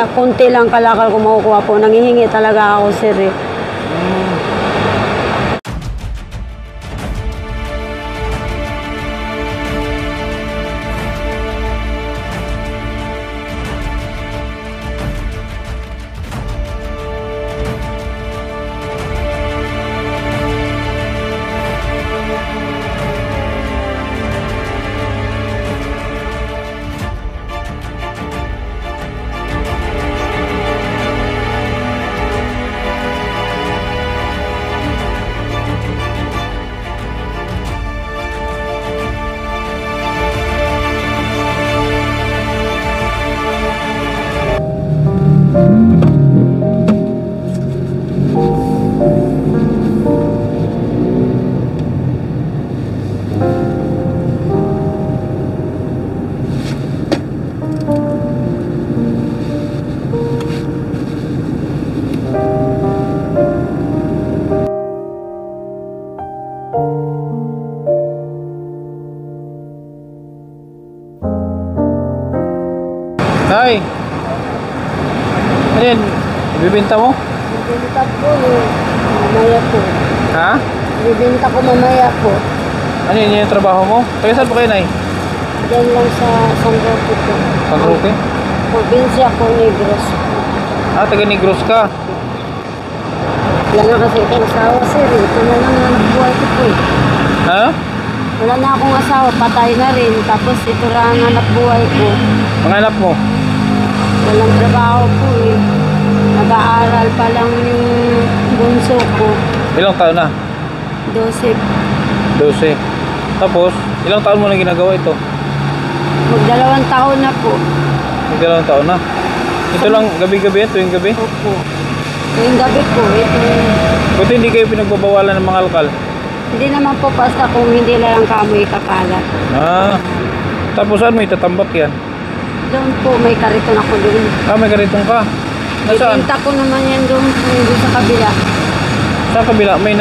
Kunti lang kalakal ko makukuha po. Nangihingi talaga ako, sir eh. Tay, ano yan? Ibibenta mo? Bibenta po mamaya po. Ha? Bibenta ko mamaya po. Ano yun yung trabaho mo? Taga saan po kayo, Nay? Diyan lang sa San Roque po. San Roque? Probinsya po, Negros. Ah, taga Negros ka. Wala na kasi itong asawa, sir. Ito na lang anak buhay ko po. Ha? Wala na akong asawa, patay na rin. Tapos ito lang ang anak buhay ko. Mga anak mo? Walang trabaho po eh. Nag-aaral pa lang yung bunso ko. Ilang taon na? 12. 12. Tapos, ilang taon mo na ginagawa ito? Mag-2 taon na po. Ilang taon na? Ito lang gabi-gabi, tuwing gabi? Opo. Ngayong gabi po, ito. Buti hindi kayo pinagbabawalan ng mga alkal? Hindi naman po basta kung hindi lang kamoy kakalat. Ah, tapos saan mo itatambak yan? Doon po, may kariton ako doon. Ah, may karitong ka? Nasaan? Ibinta ko naman yan doon sa kabila. Sa kabila, may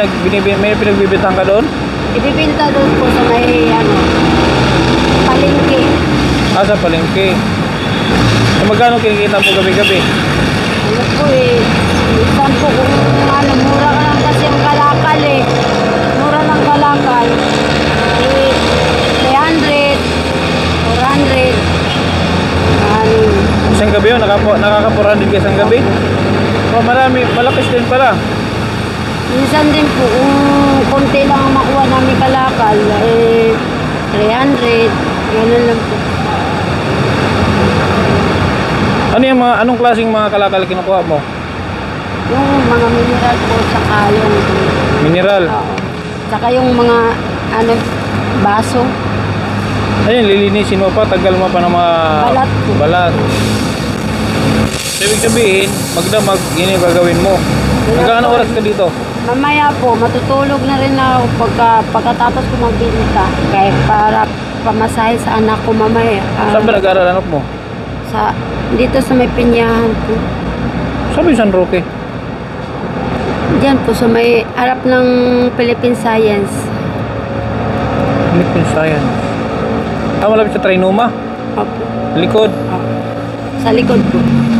pinagbibintang ka doon? Ibibinta doon po sa may, palengke. Ah, sa palengke. So, magkano kinikita mo gabi-gabi? Ano po eh, minsan po kung mura ka lang kasi ang kalakal eh. Mura ng kalakal. Eh, 300, 400. Isang gabi yun, nakakapuran din ka isang gabi? Oh, marami, malakas din pala. Minsan din po, kung konti lang ang makuha namin kalakal, eh, 300, gano'n lang po. Ano yung anong klaseng mga kalakal kinukuha mo? Yung mga mineral po, saka yung... Mineral? Oo. Saka yung mga, baso. Ayun, lilinisin mo pa, tagal mo pa ng mga... Balat po. Balat. So, ibig sabihin, magdamag, yun yung gagawin mo. Hanggang anong oras ka dito? Mamaya po, matutulog na rin ako pagkatapos ko magbinta. Kaya para pamasahe sa anak ko mamaya. Saan ba nag-aaral anak mo? Dito sa may Pinyahan po. Saan ba yung San Roque? Diyan po sa may harap ng Philippine Science. Philippine Science. Ah, malapit sa Trinoma? Opo. Likod? Opo. Sa likod po.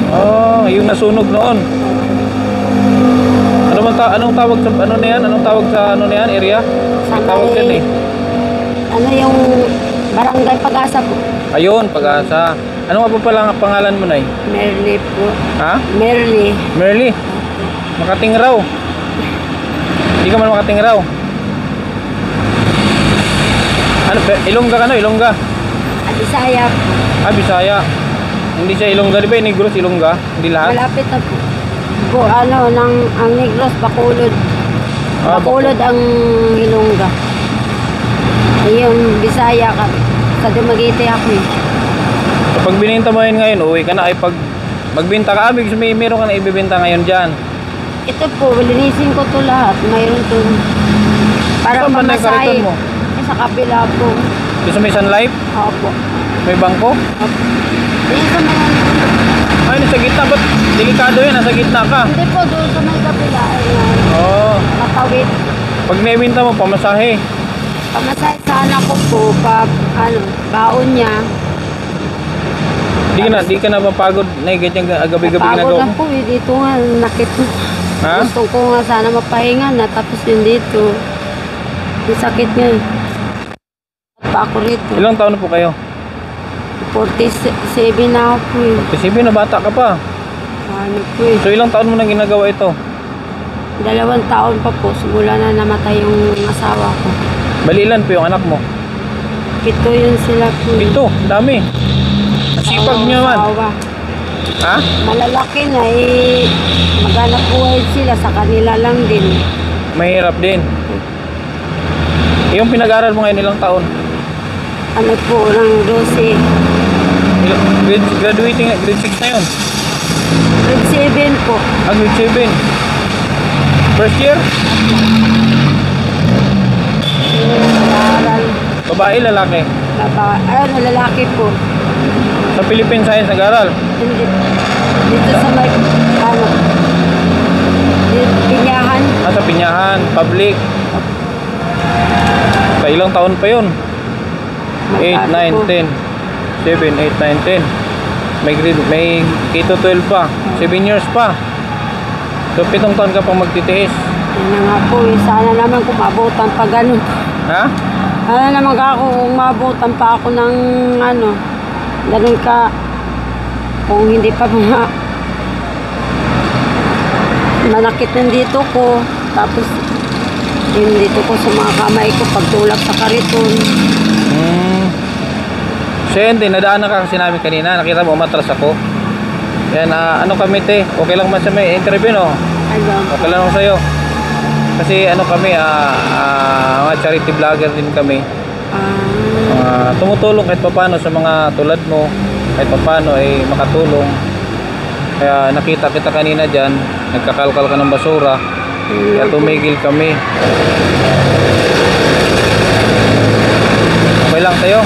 Oh, yung nasunog noon. Anong tawag sa ano na yan? Anong tawag sa ano na yan? Area? Sa Tawag yan eh. Yung Barangay Pag-asa po. Ayun, Pag-asa. Ano nga po pala ang pangalan mo, Nay? Merly po. Ha? Merly. Merly. Makating raw. Hindi ka man makating raw. Ano, Ilongga ka no? Ilongga? Bisaya po. Ah, Bisaya. Hindi siya Ilongga. Di ba yung Negros, Ilongga? Hindi lahat? Malapit na po. Ang Negros, Bacolod. Ah, Bacolod ang Ilongga. Ayun, Bisaya ka. Sa Dumaguete ako eh. So, pag bininta mo yun ngayon, uwi ka na. Ay pag magbinta ka, meron ka na ibibinta ngayon dyan. Ito po, linisin ko to lahat. Mayroon to. Para saan ba na yung pamasahe. kariton mo? Sa kabila po. Doon sa may Sun Life? Opo. May bangko? Opo. Ayun sa mga... Ay, nasa gitna. Ba't delikado yan? Nasa gitna ka. Hindi po, doon sa may kabila. Oo. Matawid. Pag naibinta mo, pamasahe. Pamasahe sa anak ko po, pag baon niya. Di ka na mapagod na ganyan gabi-gabi Napagod ginagawa na mo? po eh. Dito nga, nakit. Ha? Gusto ko nga sana mapahinga na. Tapos yun dito. Yung sakit nga eh. At pa ako rito. Ilang taon na po kayo? 47 na ako po eh. Kasi na bata ka pa. Ano po eh. So ilang taon mo nang ginagawa ito? 2 taon pa po. Simula na namatay yung asawa ko. Bali ilan po yung anak mo? 7 yun sila po. eh. Ito, dami. Ang sipag niyo man. Asawa. Ha? Malalaki na eh. Maghanap buhay sila sa kanila lang din. Mahirap din. Yung pinag-aral mo ngayon ilang taon? Ano po, ng 12. Graduating, grade 6 na yun. Grade 7 po. Grade 7. First year? Nag-aaral. Babae, lalaki. Lalaki po. Sa Philippine Science nag-aral. Hindi. Dito sa may, ano, dito, Pinyahan. Sa Pinyahan, public. Sa ilang taon pa yun? 8, 9, 10. 7, 8, 9, 10. May K-12 pa. 7 years pa. So 7 taon ka pang magtitiis. Yan na nga po eh. Sana naman kung mabutan pa ganun. Ha? Sana naman ako kung mabutan pa ako ng ano, ganun ka. Kung hindi pa mga manakit nandito ko. Tapos yun dito ko sa mga kamay ko pagtulak sa kariton. So yun din, nadaanan ka kasi namin kanina. Nakita mo, umatras ako. Yan, ano kami te? Okay lang man sa may interview, no? Ano? Okay lang ako sa'yo. Kasi ano kami, mga charity vlogger din kami. Tumutulong kahit papano sa mga tulad mo. Kahit papano ay makatulong. Kaya nakita kita kanina dyan, nagkakalkal ka ng basura. Kaya tumigil kami. Okay lang tayo.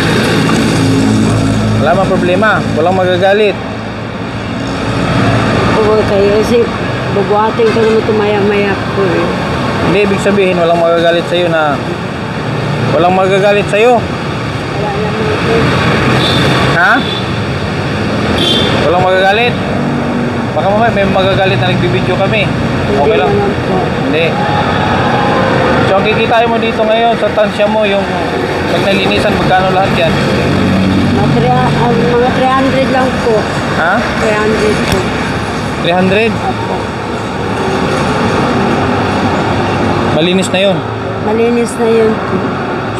Wala mang problema, walang magagalit. Okay, kasi bubuhatin ko naman tumaya-maya po eh. Hindi, ibig sabihin walang magagalit sa'yo na walang magagalit sa'yo. Wala naman po. Ha? Walang magagalit? Baka mamaya may magagalit na nagbibideo kami. Okay lang? Naman po. Hindi. So ang kikita mo dito ngayon sa tansya mo, yung pag nalinisan, magkano lahat yan? Mga 300 lang po. Ha? 300 po. 300? Opo. Malinis na yun. Malinis na yun po.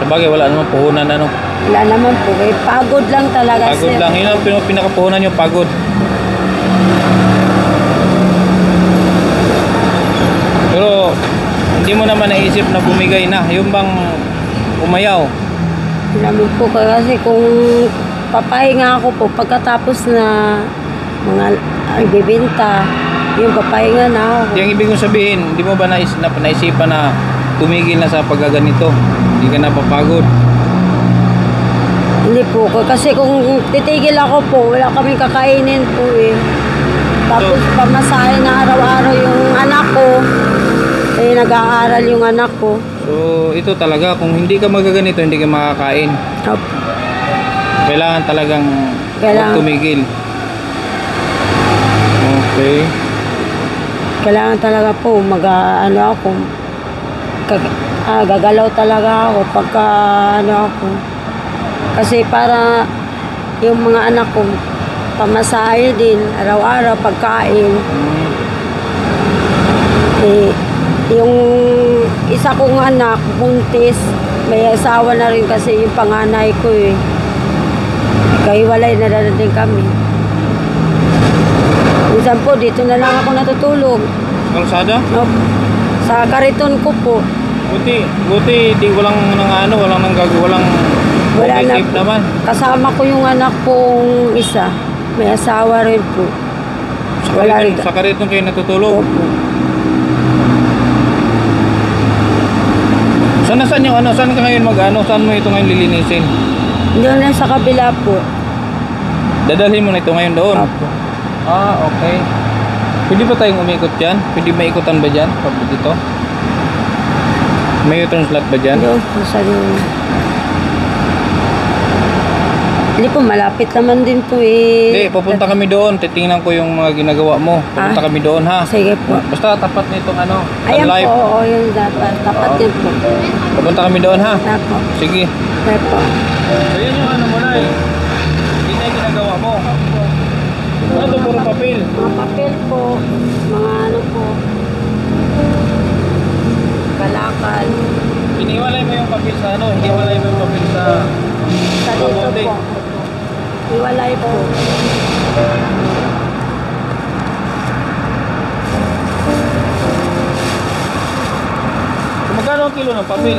Sa bagay, wala namang puhunan ano. Wala naman po. Eh, pagod lang talaga. Pagod sir. lang. Yun ang pinakapuhunan yung pagod. Pero hindi mo naman naisip na bumigay na. Yung bang umayaw. Wala naman po. Kasi kung papahinga ako po, pagkatapos na mga bibinta, yung papahinga na ako. Yung ibig kong sabihin, hindi mo ba naisipan na tumigil na sa paggaganito? Hindi ka napapagod? Hindi po. Kasi kung titigil ako po, wala kaming kakainin po eh. Tapos pamasahe na araw-araw yung anak ko. Eh, nag-aaral yung anak ko. So, ito talaga, kung hindi ka magaganito, hindi ka makakain. Opo. Kailangan talagang Kailangan. tumigil. Okay. Kailangan talaga po ano ako, gagalaw talaga ako pagka ano ako. Kasi para yung mga anak ko, pamasahe din, araw-araw, pagkain. Eh, yung isa kong anak, buntis, may asawa na rin kasi yung panganay ko eh. Kahiwalay na din kami. Minsan po, dito na lang ako natutulog. Kalsada? No, sa kariton ko po. Buti, di walang walang Wala okay, na safe po. naman. Kasama ko yung anak kong isa. May asawa rin po. Wala rin. Sa kariton kayo natutulog? Opo. Saan yung saan ka ngayon saan mo ito ngayon lilinisin? Doon lang sa kabila po. Dadalhin mo na ito ngayon doon? Opo. Okay. Pwede ba tayong umikot dyan? Pwede maikutan ba dyan? Pag dito? May U-turn slot ba dyan? Doon po sa doon. Hindi po, malapit naman din po Hindi, pupunta kami doon. Titingnan ko yung mga ginagawa mo. Pupunta kami doon, ha? Sige po. Basta tapat nitong ano, Ayan Sun Life. po, oo, yun dapat. Tapat Oo. yun po. Pupunta kami doon, ha? Tapo. Sige. Sige po. So, yun yung ano mo na eh. Hindi na yung ginagawa mo. Ano ito, puro papel? Mga papel po, mga ano po, kalakal. Iniwalay mo yung papel sa ano, hindi walay mo yung papel sa Sa dito mabuti. po. Iwalay po. So, magkano ang kilo ng papel?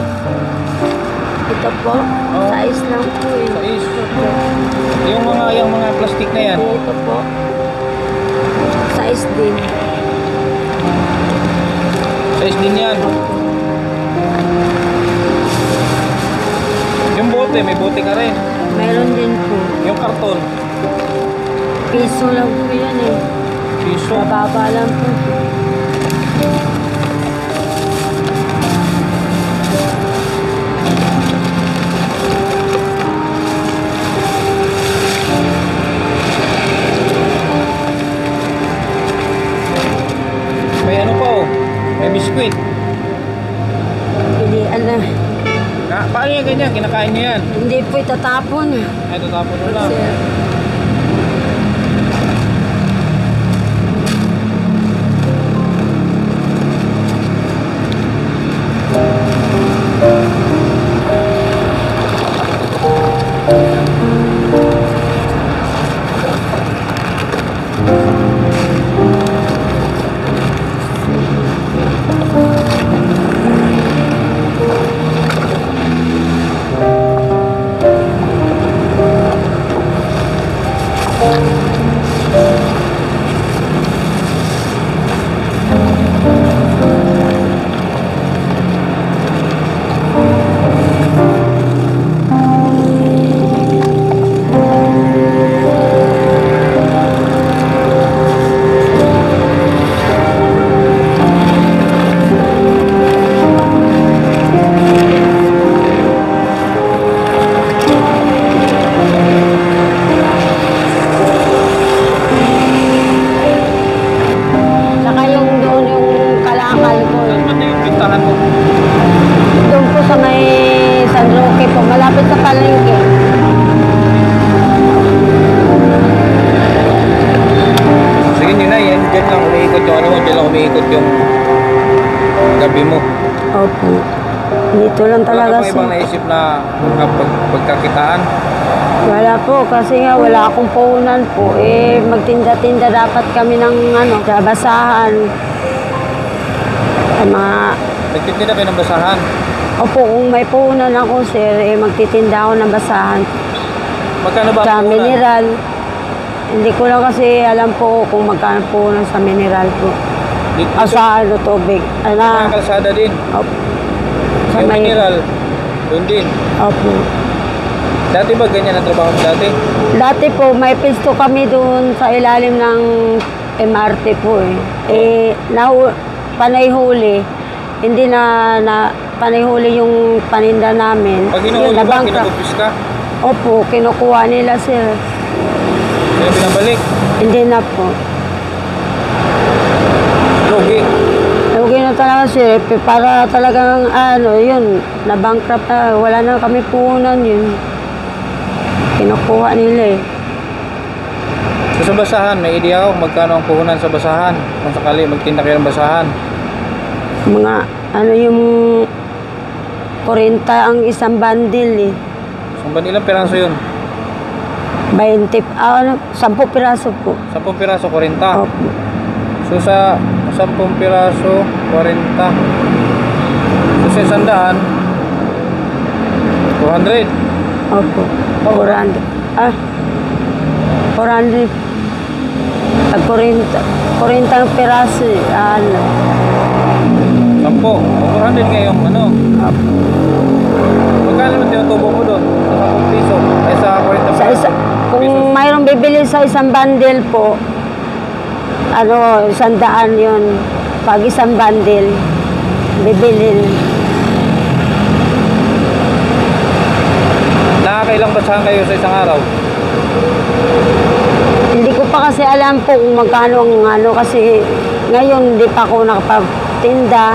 Ito po, Oo. size lang po eh. Size. Ito po. Yung mga plastic na yan. Ito po. Size din. Size din yan. Yung bote, may bote ka rin. Meron din po. Yung karton, Piso lang po yan eh. piso. Mababa lang po. May ano pa oh. May biskwit. Hindi, ano, Paano yan ganyan? Kinakain nyo yan? hindi po itatapon. Ay, tatapon mo lang. Kasi, saka yung doon yung kalakal ko. Ba't yung pintahan mo? Doon po sa may San Roque po, malapit sa palengke. Sige nyo na yan. Diyan lang umiikot yung ano mo. Diyan lang umiikot yung gabi mo. Opo. Dito lang Wala talaga ka pa ibang naisip na pagkakitaan? Wala po, kasi nga wala akong puhunan po. Eh, magtinda-tinda dapat kami ng ano, sa basahan. Ay, mga, Nagtitinda kayo ng basahan. opo, kung may puhunan ako, sir, eh, magtitinda ako ng basahan. Magkano ba Sa ang puhunan? mineral. Hindi ko lang kasi alam po kung magkano puhunan sa mineral po. Dito, O sa ano, tubig. mga Ano, kalsada din. opo. Sa Yung may, mineral, doon din. opo. Dati ba ganyan ang trabaho mo dati? Dati po, may pisto kami doon sa ilalim ng MRT po eh. Eh, panay huli. Hindi na panay huli yung paninda namin. Pag Yun, hinuhuli ba, nabangkrut. kinagupis ka? Opo, kinukuha nila sir. Kaya binabalik. Hindi na po. Lugi. Okay na talaga sir. Para talagang ano, yun, nabankrupt na. Wala na kami puhunan yun. Kinukuha nila eh. So, sa basahan, may idea ako kung magkano ang puhunan sa basahan. Kung sakali magtinda kayo ng basahan. Mga, ano yung 40 ang isang bundle eh. So, ba ilang piraso yun? 20, ano, 10 piraso po. 10 piraso, 40. Opo. So, sa 10 piraso, 40. So, sa 100, 200. Opo. 400. 400. Pag 40 ang piraso eh. Ano. 10. O, 400 ngayong ano. Opo. Magkano naman tinutubo mo doon? Sa 10 piso. Ay, sa 40 Sa isa, kung mayroong bibili sa isang bundle po, ano, 100 yun. Pag isang bundle, bibilin. Nakakailang basahan kayo sa isang araw? Hindi ko pa kasi alam po kung magkano ang ano kasi ngayon hindi pa ako nakapagtinda.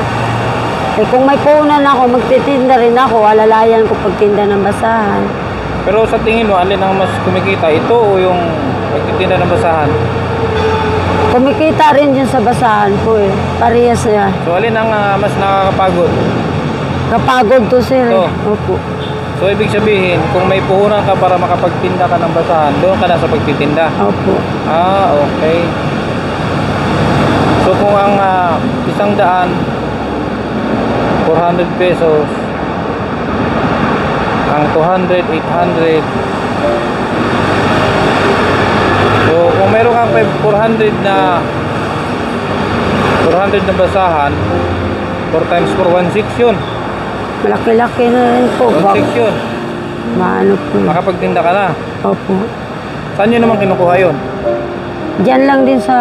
Eh kung may puhunan ako, magtitinda rin ako, alalayan ko pagtinda ng basahan. Pero sa tingin mo, alin ang mas kumikita? Ito o yung pagtitinda ng basahan? Kumikita rin yun sa basahan po eh. Parehas niya. So alin ang mas nakakapagod? Kapagod to sir. Oo. Opo. So ibig sabihin, kung may puhunan ka para makapagtinda ka ng basahan, doon ka na sa pagtitinda. Opo. Ah, okay. So kung ang 100, 400 pesos, ang 200, 800. So kung meron kang 400 na basahan, 4 times 4, 1.6 yun. Malaki-laki na rin po. 1.6 yun. Maano po. Makapagtinda ka na. Opo. Saan nyo naman kinukuha yun? Diyan lang din sa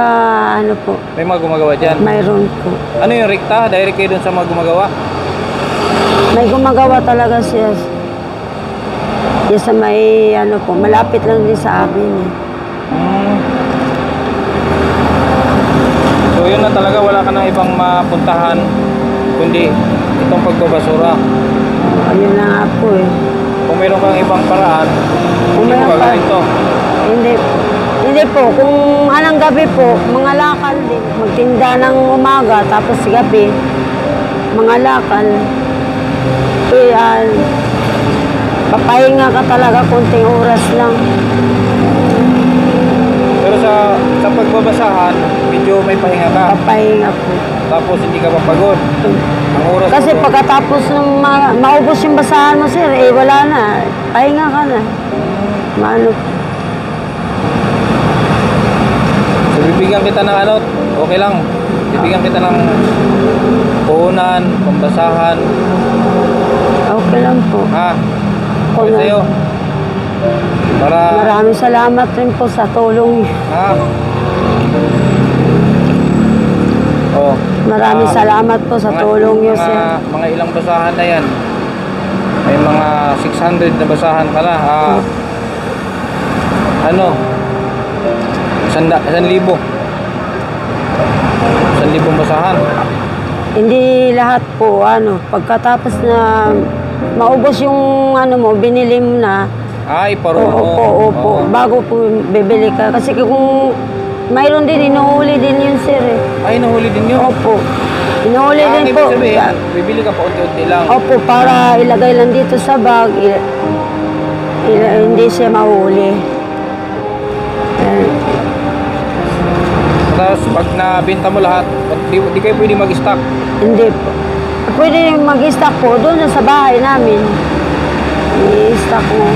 ano po. May mga gumagawa dyan. Mayroon po. Ano yung rekta? Direct kayo dun sa mga gumagawa? May gumagawa talaga siya. Diyan sa may ano po. Malapit lang din sa amin eh. So yun na talaga, wala ka nang ibang mapuntahan kundi itong pagbabasura. Ayun na nga po eh. Kung meron kang ibang paraan, Kung hindi mo meron pa- gagawin ito. Hindi po. Kung anong gabi po, mga lakal din. Magtinda ng umaga, tapos gabi, mga lakal. Kaya, papahinga ka talaga, konting oras lang. Pero sa pagbabasahan, medyo may pahinga ka. Papahinga po. Tapos hindi ka papagod. Ang oras Kasi mo- pagkatapos ng maubos yung basahan mo, sir, eh wala na. Pahinga ka na. Maano po. So bibigyan kita ng ano, okay lang. Bibigyan kita ng puhunan, pambasahan. Okay lang po. Ha? Ako Okay na. sa'yo. Para, Maraming salamat rin po sa tulong. ha? Oh. Maraming salamat po sa tulong niyo, sir. Mga ilang basahan na yan. May mga 600 na basahan ka na. Ano? 1,000. 1,000 basahan. Hindi lahat po, ano, pagkatapos na maubos yung ano mo, binili mo na. Ay, paruno. Opo, opo. Oo. Bago po bibili ka. Kasi kung mayroon din, inuhuli din yun, sir. Eh. Ay, nahuli din yun. Opo. Inuhuli din Ibig po. sabihin, bibili ka pa unti-unti lang. Opo, para ilagay lang dito sa bag. Hindi siya mahuli. Tapos pag nabenta mo lahat, di kayo pwede mag-stock. Hindi po. Pwede mag-stock po doon sa bahay namin. I-stock mo.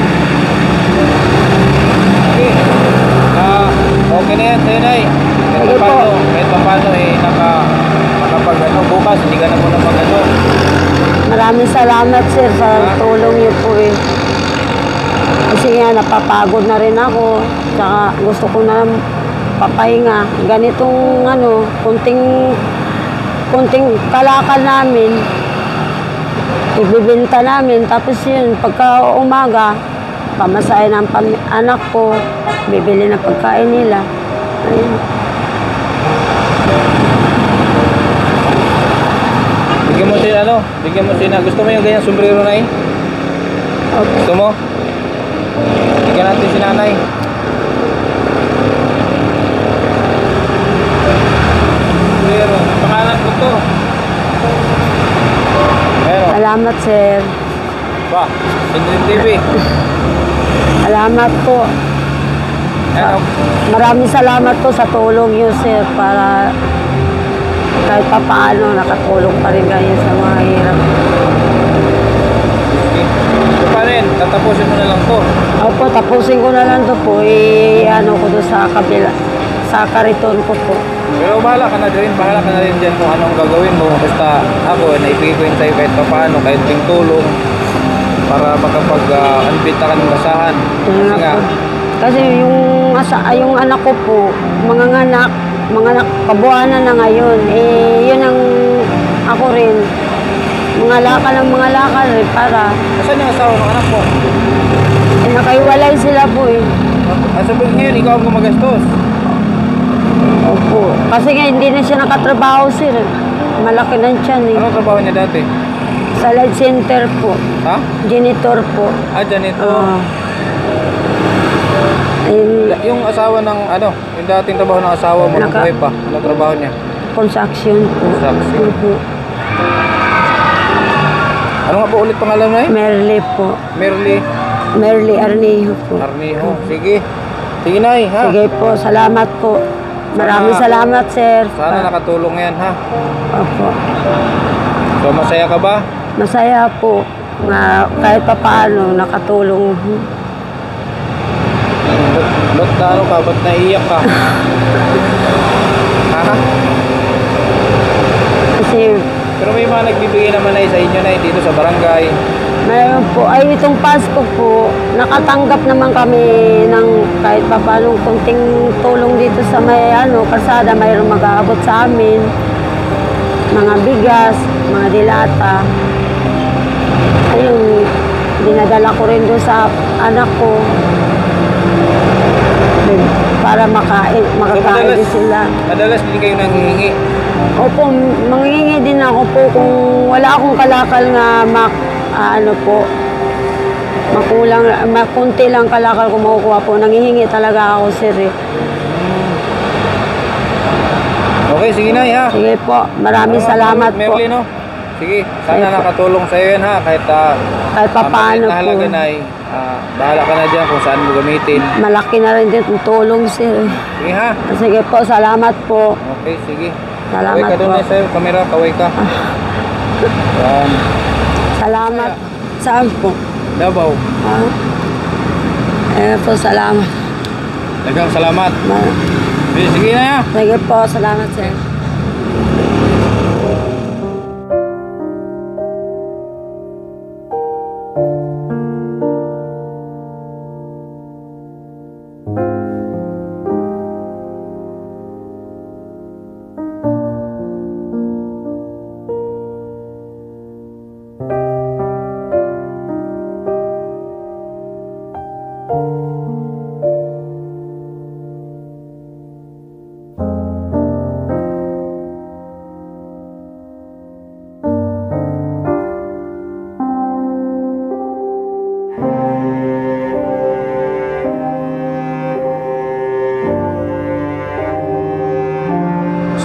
Okay. Okay na yan, sa'yo na eh. Sige po. Kahit paano eh, nakapag bukas, hindi ka na muna mag-ano. Maraming salamat, sir, sa tulong niyo po eh. Kasi nga, napapagod na rin ako. Tsaka gusto ko na papahinga. Ganitong ano, kunting kalakal namin. Ibibenta namin. Tapos yun, pagka umaga, pamasahe ng anak ko, bibili ng pagkain nila. Ayun. Bigyan mo sila. Gusto mo yung ganyang sombrero na eh? Okay. Gusto mo? Bigyan natin si nanay. Sombrero. Pangalan ko to. Meron. Salamat, sir. Ba, Indrin TV. Salamat po. Ano? Maraming salamat po sa tulong niyo, sir, para kahit pa paano nakatulong pa rin kayo sa mga hirap. Okay. So pa rin, tatapusin mo na lang to. Opo, tapusin ko na lang to po. Ano ko doon sa kabila, sa kariton ko po. Pero bahala ka na rin dyan kung anong gagawin mo. Basta ako, naibigay ko yun sa'yo kahit pa paano, kahit ting tulong para makapag-unbita ka ng basahan. Yun Kasi nga, po. Kasi yung anak ko po, mga anak, kabuanan na ngayon. Yun ang ako rin. Mga lakal rin para asan yung asawa ng anak mo? nakaiwalay sila po eh. Sa ngayon, ikaw ang gumagastos. Opo. Kasi nga hindi na siya nakatrabaho, sir. Malaki na siya eh. Anong trabaho niya dati? Sa light center po. Ha? Janitor po. Janito. Ayun, Yung asawa ng yung dating trabaho ng asawa mo, buhay pa. Anong trabaho niya? construction po. Construction. Opo. Ano nga po ulit pangalan mo eh? Merly po. Merly Arnejo po. Arnejo. Sige. Sige na ha? Sige po, salamat po. Maraming salamat, sir. Sana nakatulong yan ha? Opo. So masaya ka ba? Masaya po na kahit pa paano nakatulong. Ba't naiiyak ka? Ha? Kasi Pero may mga nagbibigay naman na sa inyo na dito sa barangay. mayroon po, ay itong Pasko po, nakatanggap naman kami ng kahit pa paano kunting tulong dito sa may kalsada, mayroong mag-aabot sa amin. Mga bigas, mga dilata. Ayun, dinadala ko rin doon sa anak ko. Para makakain din sila. Madalas din kayo nanghihingi. Opo, manghihingi din ako po kung wala akong kalakal na makulang, makunti lang kalakal ko makukuha po. Nanghihingi talaga ako, sir. Okay, sige na ha. Sige po, maraming salamat po. Merly, no? Sige, sana Sige po. nakatulong sa iyo yan ha. Kahit pa paano po. halaga na bahala ka na dyan kung saan mo gamitin. Malaki na rin din ang tulong, sir. Sige ha. Sige po, salamat po. Okay, sige. Salamat Kaway ka doon po. eh sa'yo. Kamera, kaway ka. Yan. Salamat. Saan po? Davao. Po, salamat. Dagang salamat. Sige na ha. Sige po, salamat, sir.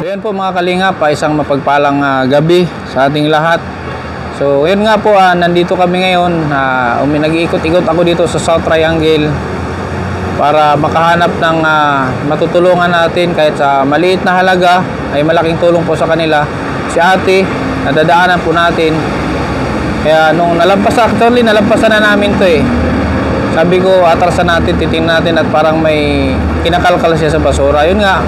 Yan po mga kalingap, isang mapagpalang gabi sa ating lahat. So yun nga po, nandito kami ngayon. Nag-iikot-ikot ako dito sa South Triangle para makahanap ng matutulungan natin kahit sa maliit na halaga ay malaking tulong po sa kanila. Si ate, nadadaanan po natin. Kaya nung nalampasan na namin to eh. Sabi ko, atrasan natin, titingnan natin at parang may kinakalkal siya sa basura. Yun nga,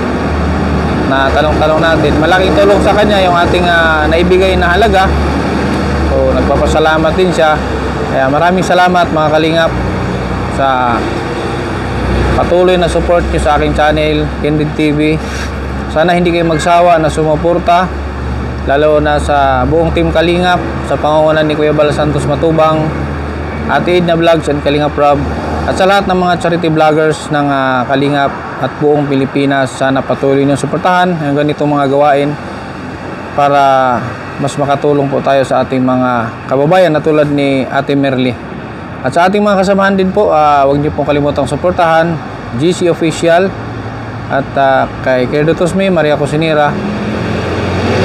na tanong-tanong natin. Malaking tulong sa kanya yung ating naibigay na halaga. So, nagpapasalamat din siya. Kaya maraming salamat mga kalingap sa patuloy na support niyo sa aking channel, Kindred TV. Sana hindi kayo magsawa na sumuporta, lalo na sa buong team Kalingap, sa pangungunan ni Kuya Bal Santos Matubang, Ate Edna Vlogs and Kalingap Rob, at sa lahat ng mga charity vloggers ng Kalingap at buong Pilipinas. Sana patuloy niyong suportahan ang ganitong mga gawain para mas makatulong po tayo sa ating mga kababayan na tulad ni Ate Merly. At sa ating mga kasamahan din po, huwag niyo pong kalimutang suportahan GC Official at kay Kerdo Tosme, Maria Cosinera.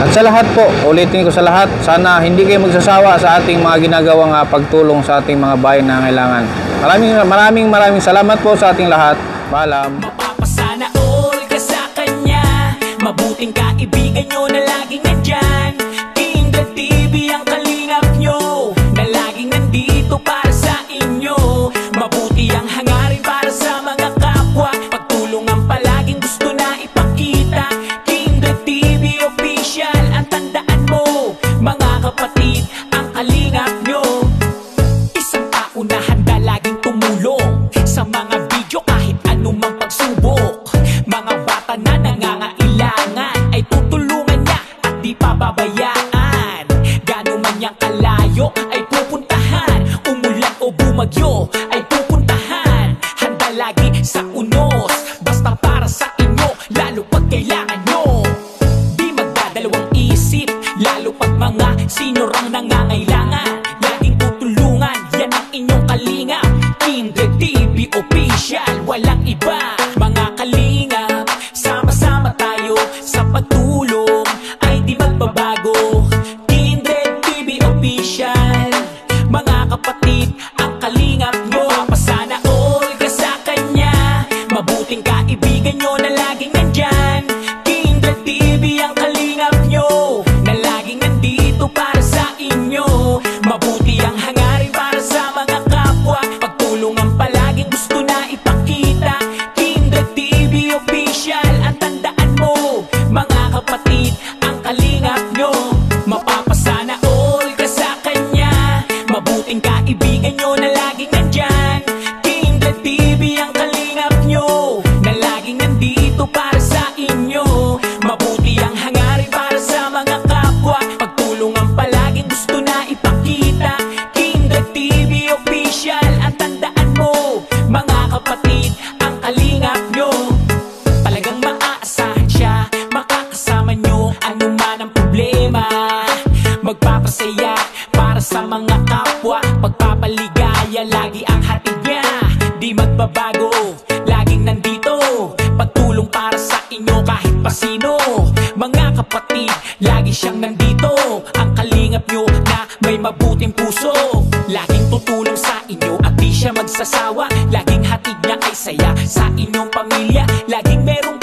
At sa lahat po, ulitin ko sa lahat, sana hindi kayo magsasawa sa ating mga ginagawang pagtulong sa ating mga bayan na kailangan. Maraming salamat po sa ating lahat. Paalam. Mapapasana all ka sa kanya, mabuting kaibigan nyo na laging nandyan. Kindred TV ang kalingap nyo, na laging nandito para sa inyo. Mabuti ang hangarin para sa mga kapwa, pagtulong ang palaging gusto na ipakita. Kindred TV Official, ang tandaan mo, mga kapatid, ang kalingap nyo. Isang tao na handa laging tumulong sa mga video kahit anumang pagsubok. Mga bata na nangangailangan ay tutulungan niya at di pababayaan. walang iba. Mga kalingap, sama-sama tayo sa pagtulong ay di magbabago. Kindred TV Official, mga kapatid, ang kalingap nyo. Papasana all ka sa kanya, mabuting kaibigan nyo na laging nandyan. Kindred TV ang kalingap nyo, na laging nandito para sa inyo. Mabuti ang hangarin para sa mga kapwa, pagtulungan palaging gusto na ipakita. Kindred TV Official, ang tandaan mo, mga kapatid, ang kalingap nyo. Mapapasana all ka sa kanya, mabuting kaibigan nyo na laging nandyan. Kindred TV ang kalingap nyo, na laging nandito para sa inyo. Mabuti ang hangarin para sa mga kapwa, pagtulungan palaging gusto na ipakita. Kindred TV Official, ang tandaan mo, mga kapatid, ang kalingap nyo. Talagang maaasahan siya, makakasama nyo anuman ang problema. Magpapasaya para sa mga kapwa, pagpapaligaya lagi ang hatid niya. Di magbabago, laging nandito, pagtulong para sa inyo kahit pa sino. Mga kapatid, lagi siyang nandito, ang kalingap nyo na may mabuting puso. Laging tutulong sa inyo at di siya magsasawa, laging hatid niya ay saya sa inyong pamilya. Laging merong